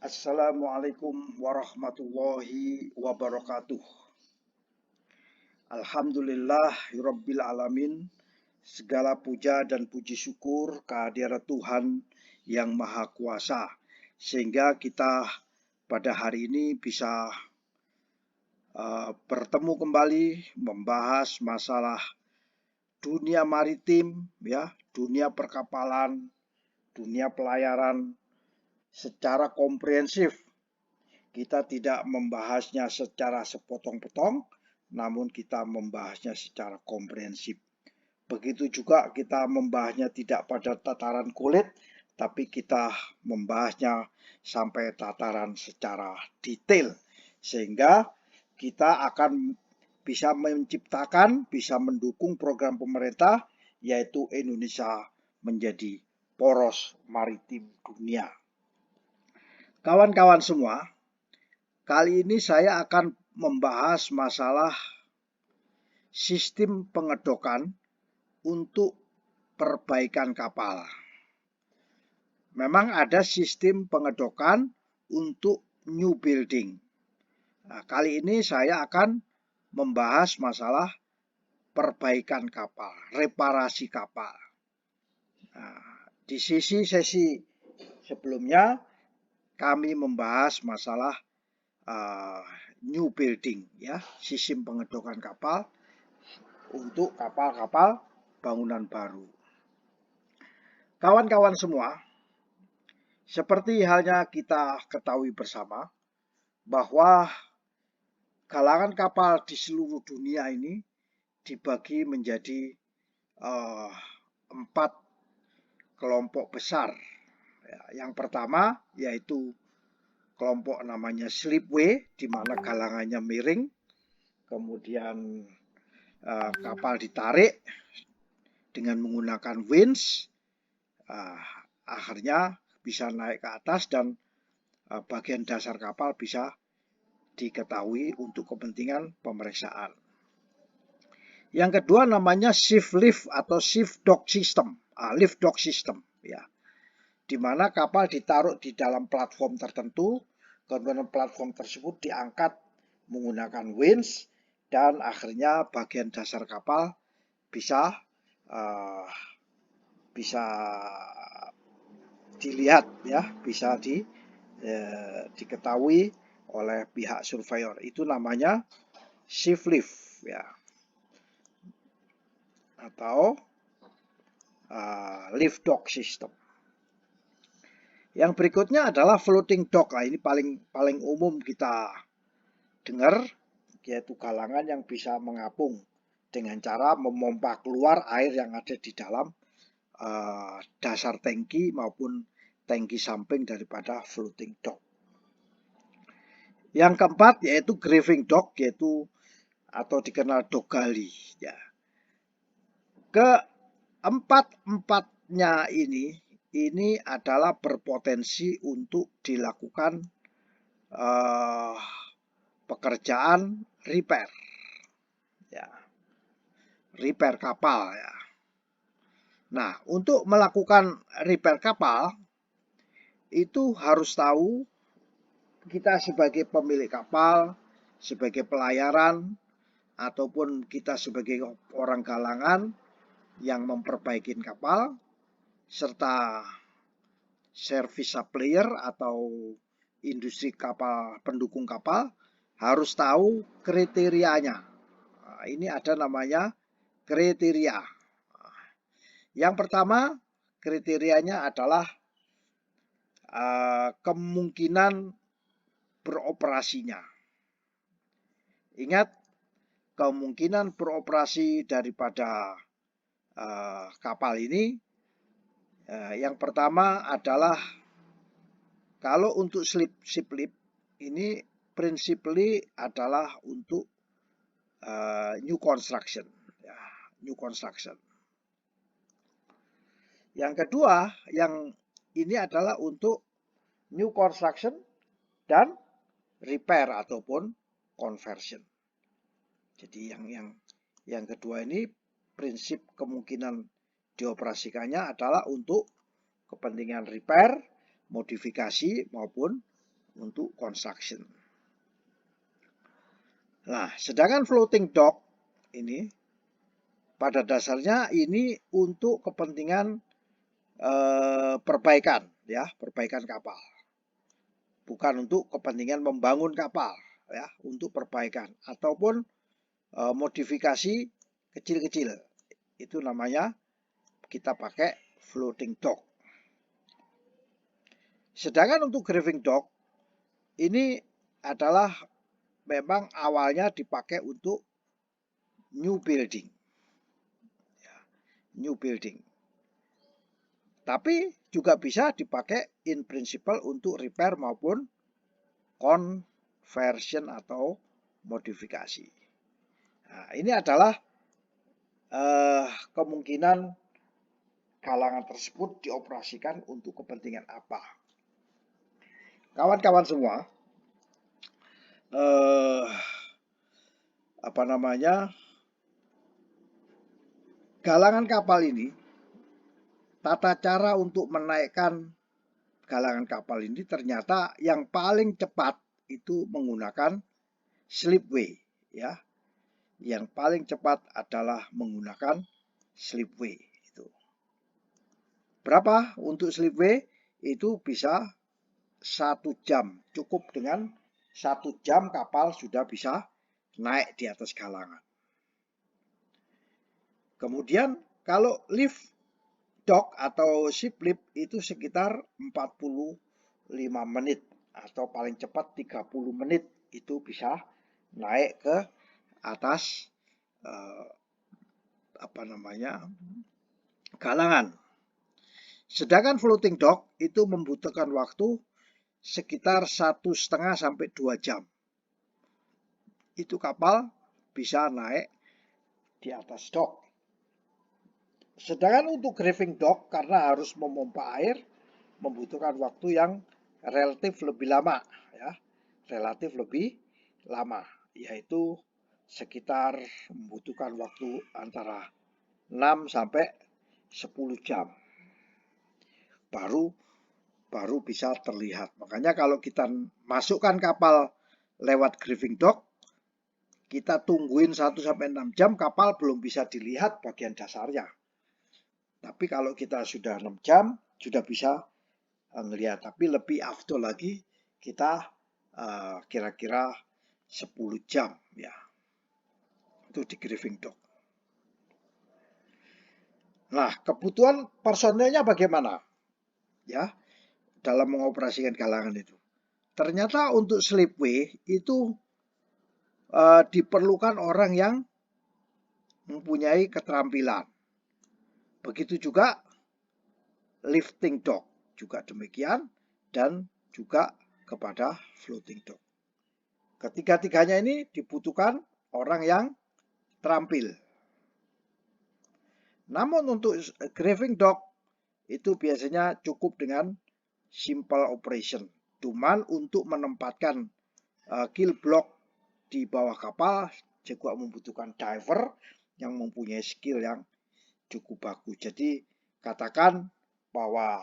Assalamualaikum warahmatullahi wabarakatuh. Alhamdulillahirabbil alamin. Segala puja dan puji syukur kehadirat Tuhan yang Maha Kuasa, sehingga kita pada hari ini bisa bertemu kembali membahas masalah dunia maritim, dunia perkapalan, dunia pelayaran secara komprehensif. Kita tidak membahasnya secara sepotong-potong, namun kita membahasnya secara komprehensif. Begitu juga kita membahasnya tidak pada tataran kulit, tapi kita membahasnya sampai tataran secara detail. Sehingga kita akan bisa menciptakan, bisa mendukung program pemerintah, yaitu Indonesia menjadi poros maritim dunia. Kawan-kawan semua, kali ini saya akan membahas masalah sistem pengedokan untuk perbaikan kapal. Memang ada sistem pengedokan untuk new building. Nah, kali ini saya akan membahas masalah perbaikan kapal, reparasi kapal. Nah, di sesi sebelumnya kami membahas masalah new building, sistem pengedokan kapal untuk kapal-kapal bangunan baru. Kawan-kawan semua, seperti halnya kita ketahui bersama bahwa galangan kapal di seluruh dunia ini dibagi menjadi 4 kelompok besar. Yang pertama yaitu kelompok namanya slipway, di mana galangannya miring, kemudian kapal ditarik dengan menggunakan winch, akhirnya bisa naik ke atas dan bagian dasar kapal bisa diketahui untuk kepentingan pemeriksaan. Yang kedua namanya shift lift atau shift dock system, lift dock system, di mana kapal ditaruh di dalam platform tertentu, kemudian platform tersebut diangkat menggunakan winch, dan akhirnya bagian dasar kapal bisa dilihat, bisa diketahui oleh pihak surveyor. Itu namanya shift lift, atau lift dock system. Yang berikutnya adalah floating dock. Ini paling umum kita dengar, yaitu galangan yang bisa mengapung dengan cara memompa keluar air yang ada di dalam dasar tangki maupun tangki samping daripada floating dock. Yang keempat yaitu graving dock, atau dikenal dock gali. Keempat-empatnya ini adalah berpotensi untuk dilakukan pekerjaan repair, repair kapal. Nah, untuk melakukan repair kapal itu harus tahu, kita sebagai pemilik kapal, sebagai pelayaran, ataupun kita sebagai orang galangan yang memperbaiki kapal, serta service supplier atau industri kapal, pendukung kapal, harus tahu kriterianya. Ini ada namanya kriteria. Yang pertama, kriterianya adalah kemungkinan beroperasinya. Ingat, kemungkinan beroperasi daripada kapal ini, yang pertama adalah kalau untuk ship lift ini prinsipnya adalah untuk new construction, new construction. Yang kedua, yang ini adalah untuk new construction dan repair ataupun conversion. Jadi yang kedua ini prinsip kemungkinan dioperasikannya adalah untuk kepentingan repair, modifikasi maupun untuk construction. Nah, sedangkan floating dock ini pada dasarnya ini untuk kepentingan perbaikan, ya, perbaikan kapal. Bukan untuk kepentingan membangun kapal, ya, untuk perbaikan ataupun modifikasi kecil-kecil. Itu namanya kita pakai floating dock. Sedangkan untuk graving dock ini adalah memang awalnya dipakai untuk new building. New building. Tapi juga bisa dipakai in principle untuk repair maupun conversion atau modifikasi. Nah, ini adalah kemungkinan galangan tersebut dioperasikan untuk kepentingan apa. Kawan-kawan semua, galangan kapal ini, tata cara untuk menaikkan galangan kapal ini ternyata yang paling cepat itu menggunakan slipway, ya. Yang paling cepat adalah menggunakan slipway itu. Berapa untuk slipway? Itu bisa 1 jam. Cukup dengan 1 jam kapal sudah bisa naik di atas galangan. Kemudian kalau lift dock atau ship lift itu sekitar 45 menit atau paling cepat 30 menit itu bisa naik ke atas galangan. Sedangkan floating dock itu membutuhkan waktu sekitar 1,5 sampai 2 jam. Itu kapal bisa naik di atas dock. Sedangkan untuk graving dock karena harus memompa air membutuhkan waktu yang relatif lebih lama, ya. Relatif lebih lama, yaitu sekitar membutuhkan waktu antara 6 sampai 10 jam. Baru bisa terlihat. Makanya kalau kita masukkan kapal lewat graving dock, kita tungguin 1 sampai 6 jam kapal belum bisa dilihat bagian dasarnya. Tapi kalau kita sudah 6 jam sudah bisa melihat. Tapi lebih afdol lagi kita kira-kira 10 jam, ya. Itu di graving dock. Nah, kebutuhan personelnya bagaimana? Ya, dalam mengoperasikan galangan itu. Ternyata untuk slipway itu diperlukan orang yang mempunyai keterampilan. Begitu juga lifting dock juga demikian dan juga kepada floating dock. Ketiga-tiganya ini dibutuhkan orang yang terampil. Namun untuk graving dock itu biasanya cukup dengan simple operation. Cuman untuk menempatkan keel block di bawah kapal juga membutuhkan diver yang mempunyai skill yang cukup bagus. Jadi katakan bahwa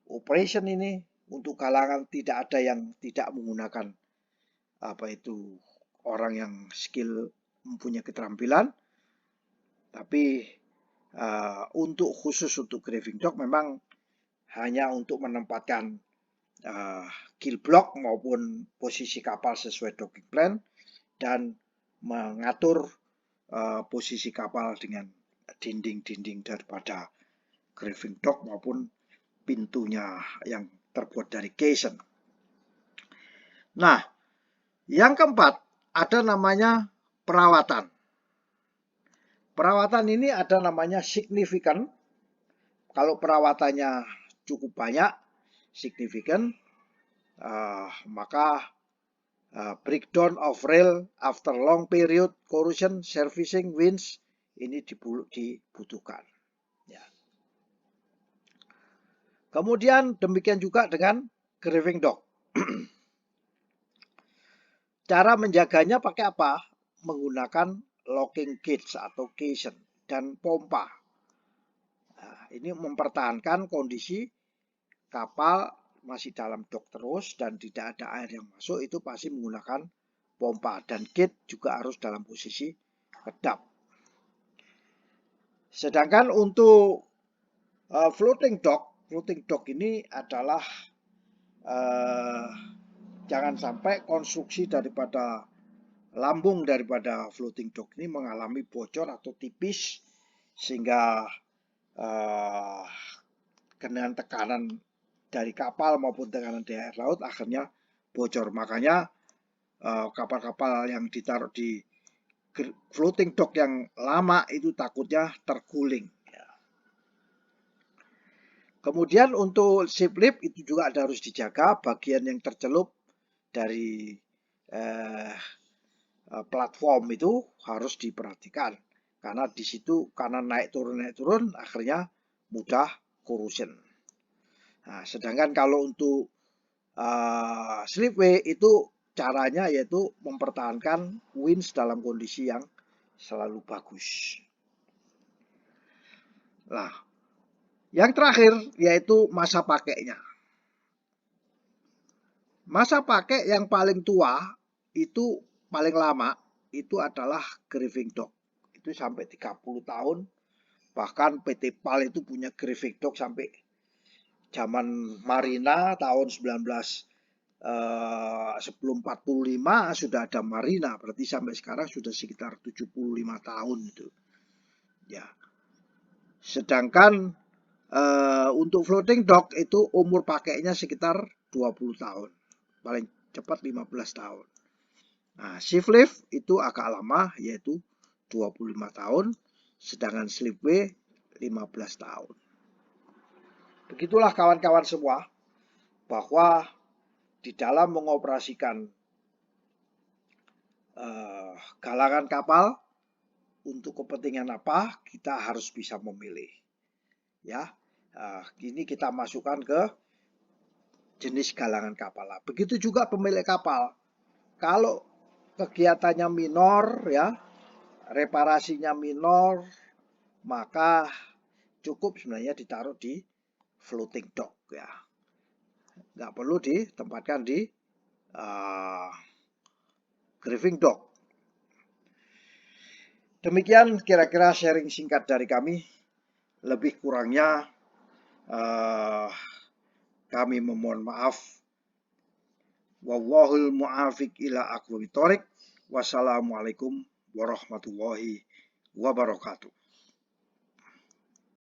operation ini untuk galangan tidak ada yang tidak menggunakan orang yang skill mempunyai keterampilan. Tapi untuk khusus untuk graving dock memang hanya untuk menempatkan keel block maupun posisi kapal sesuai docking plan dan mengatur posisi kapal dengan dinding-dinding daripada graving dock maupun pintunya yang terbuat dari caisson. Nah, yang keempat ada namanya perawatan. Perawatan ini ada namanya signifikan. Kalau perawatannya cukup banyak, signifikan, maka breakdown of rail after long period corrosion servicing winch ini dibutuhkan. Ya. Kemudian demikian juga dengan graving dock. Cara menjaganya pakai apa? Menggunakan locking gauge atau caisson dan pompa. Nah, ini mempertahankan kondisi kapal masih dalam dok terus dan tidak ada air yang masuk, itu pasti menggunakan pompa, dan gate juga harus dalam posisi kedap. Sedangkan untuk floating dock ini adalah jangan sampai konstruksi daripada lambung daripada floating dock ini mengalami bocor atau tipis sehingga dengan tekanan dari kapal maupun tekanan dari air laut akhirnya bocor. Makanya kapal-kapal yang ditaruh di floating dock yang lama itu takutnya terguling. Kemudian untuk ship lift itu juga harus dijaga, bagian yang tercelup dari platform itu harus diperhatikan, karena di situ karena naik turun akhirnya mudah corrosion. Nah, sedangkan kalau untuk slipway itu caranya yaitu mempertahankan winch dalam kondisi yang selalu bagus. Nah, yang terakhir yaitu masa pakainya. Masa pakai yang paling tua itu paling lama itu adalah Griffing Dock. Itu sampai 30 tahun. Bahkan PT PAL itu punya Griffing Dock sampai zaman Marina tahun 1945 sudah ada Marina. Berarti sampai sekarang sudah sekitar 75 tahun itu. Ya. Sedangkan untuk floating dock itu umur pakainya sekitar 20 tahun. Paling cepat 15 tahun. Nah, shift lift itu agak lama yaitu 25 tahun, sedangkan slipway 15 tahun. Begitulah kawan-kawan semua, bahwa di dalam mengoperasikan galangan kapal untuk kepentingan apa, kita harus bisa memilih. Ya, ini kita masukkan ke jenis galangan kapal. Begitu juga pemilik kapal. Kalau kegiatannya minor, ya, reparasinya minor, maka cukup sebenarnya ditaruh di floating dock, ya. Nggak perlu ditempatkan di Griffing dock. Demikian kira-kira sharing singkat dari kami. Lebih kurangnya kami memohon maaf. Wallahul mu'afiq ila aqwamit thoriq. Wassalamualaikum warahmatullahi wabarakatuh.